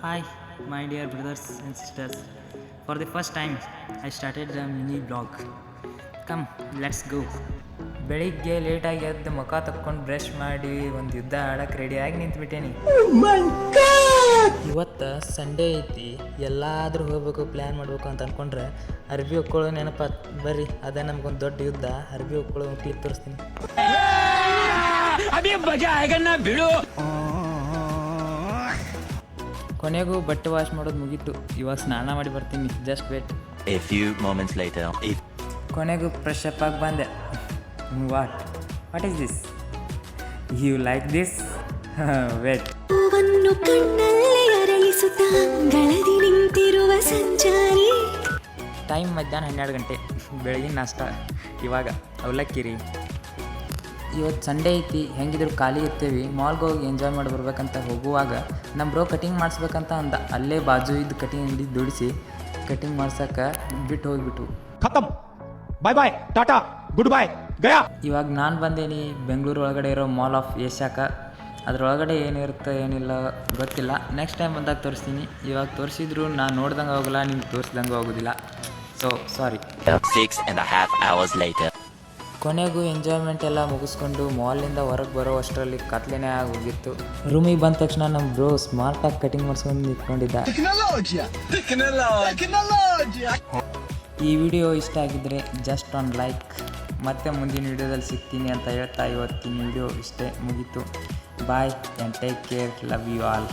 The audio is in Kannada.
Hi, my dear brothers and sisters. For the first time, I started a mini vlog. Come, let's go. ಬೆಳಿಗ್ಗೆ ಲೇಟಾಗಿ ಎದ್ದು ಮುಖ ತಕ್ಕೊಂಡು ಬ್ರಷ್ ಮಾಡಿ ಒಂದು ಯುದ್ಧ ಆಡಕ್ಕೆ ರೆಡಿಯಾಗಿ ನಿಂತ್ಬಿಟ್ಟೇನಿ. ಇವತ್ತು ಸಂಡೇ ಐತಿ, ಎಲ್ಲಾದರೂ ಹೋಗ್ಬೇಕು ಪ್ಲ್ಯಾನ್ ಮಾಡ್ಬೇಕು ಅಂತ ಅಂದ್ಕೊಂಡ್ರೆ ಅರ್ಬಿ ಹೊಕ್ಕೊಳ್ಳೋ ನೆನಪ ಬರ್ರಿ. ಅದೇ ನಮ್ಗೊಂದು ದೊಡ್ಡ ಯುದ್ಧ. ಅರ್ಬಿ ಹೊಕ್ಕೊಳ್ಳೋ ಕ್ಲಿಪ್ ತೋರಿಸ್ತೀನಿ. ಕೊನೆಗೂ ಬಟ್ಟೆ ವಾಶ್ ಮಾಡೋದು ಮುಗೀತು. ಇವಾಗ ಸ್ನಾನ ಮಾಡಿ ಬರ್ತೀನಿ. Just wait. A few moments later. ಕೊನೆಗೂ ಫ್ರೆಶ್ ಅಪ್ ಆಗಿ ಬಂದೆ. What is this? You like this? Wait. Time ಮಧ್ಯಾಹ್ನ 12 ಗಂಟೆ. ಬೆಳಗಿನ ನಾಷ್ಟ ಇವಾಗ ಅವಲಕ್ಕಿ ರೀ. ಇವತ್ತು ಸಂಡೇ ಐತಿ, ಹೆಂಗಿದ್ರು ಖಾಲಿ ಇರ್ತೀವಿ. ಮಾಲ್ಗೆ ಹೋಗಿ ಎಂಜಾಯ್ ಮಾಡಿ ಬರ್ಬೇಕಂತ ಹೋಗುವಾಗ ನಮ್ಮ ಬ್ರೋ ಕಟಿಂಗ್ ಮಾಡಿಸ್ಬೇಕಂತ ಅಂದ. ಅಲ್ಲೇ ಬಾಜು ಇದ್ದು ಕಟಿಂಗ್ ಅಂಗಡಿ ದುಡಿಸಿ ಕಟಿಂಗ್ ಮಾಡ್ಸಕ್ಕೆ ಬಿಟ್ಟು ಹೋಗ್ಬಿಟ್ಟು ಖತಮ್. ಬಾಯ್ ಬಾಯ್, ಟಾಟಾ, ಗುಡ್ ಬಾಯ್, ಗಯಾ. ಇವಾಗ ನಾನು ಬಂದೇನಿ ಬೆಂಗಳೂರು ಒಳಗಡೆ ಇರೋ ಮಾಲ್ ಆಫ್ ಏಷ್ಯಾಕ್ಕೆ. ಅದರೊಳಗಡೆ ಏನಿರುತ್ತೆ ಏನಿಲ್ಲ ಗೊತ್ತಿಲ್ಲ. ನೆಕ್ಸ್ಟ್ ಟೈಮ್ ಬಂದಾಗ ತೋರಿಸ್ತೀನಿ. ಇವಾಗ ತೋರಿಸಿದ್ರು ನಾನು ನೋಡ್ದಂಗೆ ಹೋಗಲ್ಲ, ನಿಮ್ಗೆ ತೋರಿಸ್ದಂಗೆ ಹೋಗೋದಿಲ್ಲ. So sorry. 6.5 hours later. ಕೊನೆಗೂ ಎಂಜಾಯ್ಮೆಂಟ್ ಎಲ್ಲ ಮುಗಿಸ್ಕೊಂಡು ಮಾಲಿಂದ ಹೊರಗೆ ಬರೋ ಅಷ್ಟರಲ್ಲಿ ಕತ್ಲೆನೇ ಆಗೋಗಿತ್ತು. ರೂಮಿಗೆ ಬಂದ ತಕ್ಷಣ ನಮ್ಮ ಬ್ರೋ ಸ್ಮಾರ್ಟಾಗಿ ಕಟಿಂಗ್ ಮಾಡಿಸ್ಕೊಂಡು ನಿಂತ್ಕೊಂಡಿದ್ದ. ಈ ವಿಡಿಯೋ ಇಷ್ಟ ಆಗಿದ್ದರೆ ಜಸ್ಟ್ ಆನ್ ಲೈಕ್. ಮತ್ತೆ ಮುಂದಿನ ವಿಡಿಯೋದಲ್ಲಿ ಸಿಗ್ತೀನಿ ಅಂತ ಹೇಳ್ತಾ ಇವತ್ತಿನ ವಿಡಿಯೋ ಇಷ್ಟೇ ಮುಗೀತು. Bye and take care. Love you all.